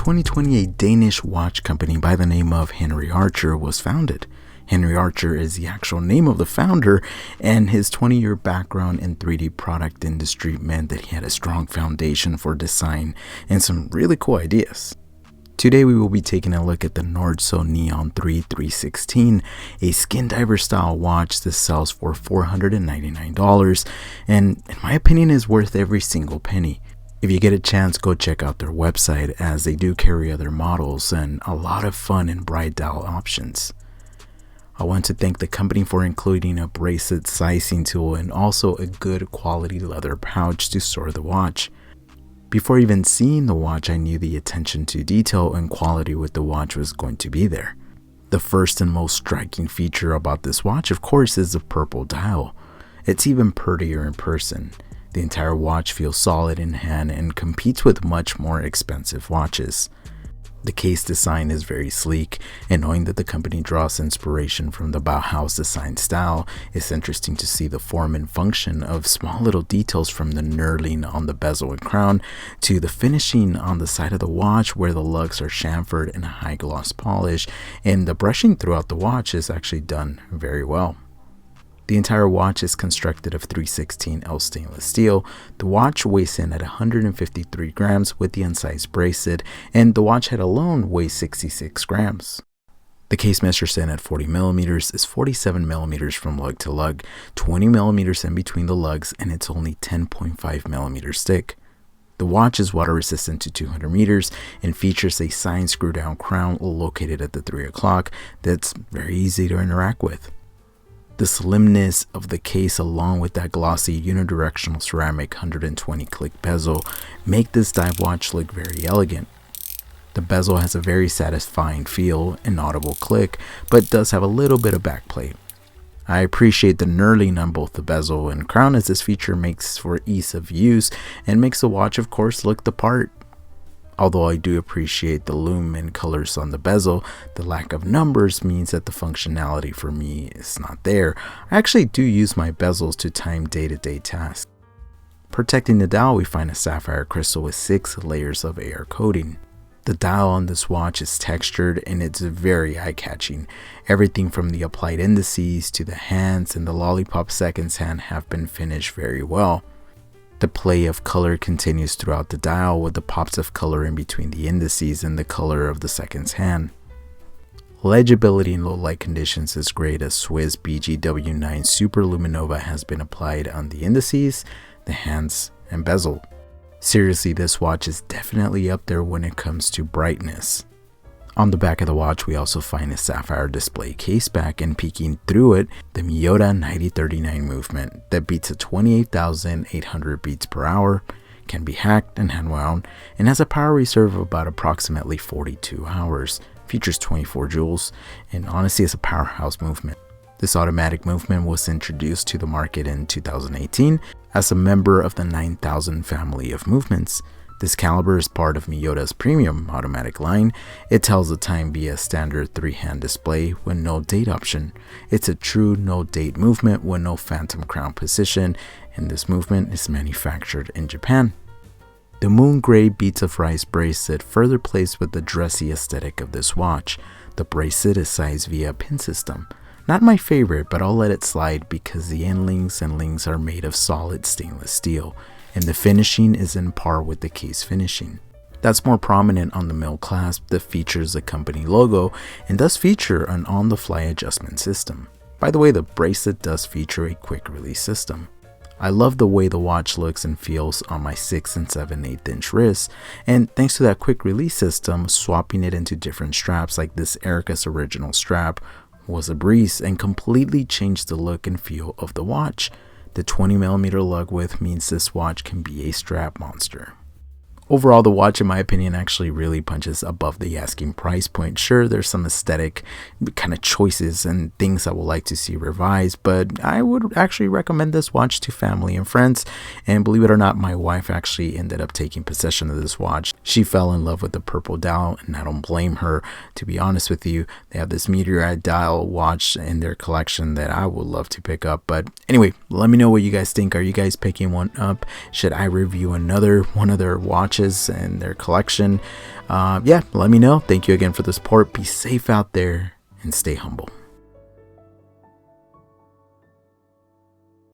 2020, a Danish watch company by the name of Henry Archer was founded. Henry Archer is the actual name of the founder, and his 20-year background in 3D product industry meant that he had a strong foundation for design and some really cool ideas. Today we will be taking a look at the NORDSØ Neon 3 316, a skin diver style watch that sells for $499 and in my opinion is worth every single penny. If you get a chance, go check out their website as they do carry other models and a lot of fun and bright dial options. I want to thank the company for including a bracelet sizing tool and also a good quality leather pouch to store the watch. Before even seeing the watch, I knew the attention to detail and quality with the watch was going to be there. The first and most striking feature about this watch, of course, is the purple dial. It's even prettier in person. The entire watch feels solid in hand and competes with much more expensive watches. The case design is very sleek, and knowing that the company draws inspiration from the Bauhaus design style, it's interesting to see the form and function of small little details from the knurling on the bezel and crown to the finishing on the side of the watch where the lugs are chamfered in a high gloss polish, and the brushing throughout the watch is actually done very well. The entire watch is constructed of 316L stainless steel. The watch weighs in at 153 grams with the unsized bracelet, and the watch head alone weighs 66 grams. The case measures in at 40 millimeters, is 47 millimeters from lug to lug, 20 millimeters in between the lugs, and it's only 10.5 millimeters thick. The watch is water resistant to 200 meters and features a signed screw down crown located at the 3 o'clock that's very easy to interact with. The slimness of the case along with that glossy unidirectional ceramic 120 click bezel make this dive watch look very elegant. The bezel has a very satisfying feel and audible click, but does have a little bit of backplate. I appreciate the knurling on both the bezel and crown as this feature makes for ease of use and makes the watch of course look the part. Although I do appreciate the lume and colors on the bezel, the lack of numbers means that the functionality for me is not there. I actually do use my bezels to time day-to-day tasks. Protecting the dial, we find a sapphire crystal with 6 layers of AR coating. The dial on this watch is textured and it's very eye-catching. Everything from the applied indices to the hands and the lollipop seconds hand have been finished very well. The play of color continues throughout the dial with the pops of color in between the indices and the color of the seconds hand. Legibility in low light conditions is great as Swiss BGW9 Super Luminova has been applied on the indices, the hands, and bezel. Seriously, this watch is definitely up there when it comes to brightness. On the back of the watch, we also find a sapphire display case back and peeking through it, the Miyota 9039 movement that beats at 28,800 beats per hour, can be hacked and hand wound, and has a power reserve of about approximately 42 hours, features 24 joules, and honestly is a powerhouse movement. This automatic movement was introduced to the market in 2018 as a member of the 9000 family of movements. This caliber is part of Miyota's premium automatic line. It tells the time via standard 3-hand display with no date option. It's a true no date movement with no phantom crown position, and this movement is manufactured in Japan. The moon gray beads of rice bracelet further plays with the dressy aesthetic of this watch. The bracelet is sized via pin system. Not my favorite, but I'll let it slide because the end links and links are made of solid stainless steel, and the finishing is in par with the case finishing. That's more prominent on the mill clasp that features the company logo and does feature an on-the-fly adjustment system. By the way, the bracelet does feature a quick release system. I love the way the watch looks and feels on my 6 and 7/8 inch wrists, and thanks to that quick release system, swapping it into different straps like this Erica's original strap was a breeze and completely changed the look and feel of the watch. The 20mm lug width means this watch can be a strap monster. Overall, the watch, in my opinion, actually really punches above the asking price point. Sure, there's some aesthetic kind of choices and things I would like to see revised, but I would actually recommend this watch to family and friends. And believe it or not, my wife actually ended up taking possession of this watch. She fell in love with the purple dial, and I don't blame her. To be honest with you, they have this meteorite dial watch in their collection that I would love to pick up. But anyway, let me know what you guys think. Are you guys picking one up? Should I review one of their watches watches and their collection, yeah, let me know. Thank you again for the support. Be safe out there and stay humble.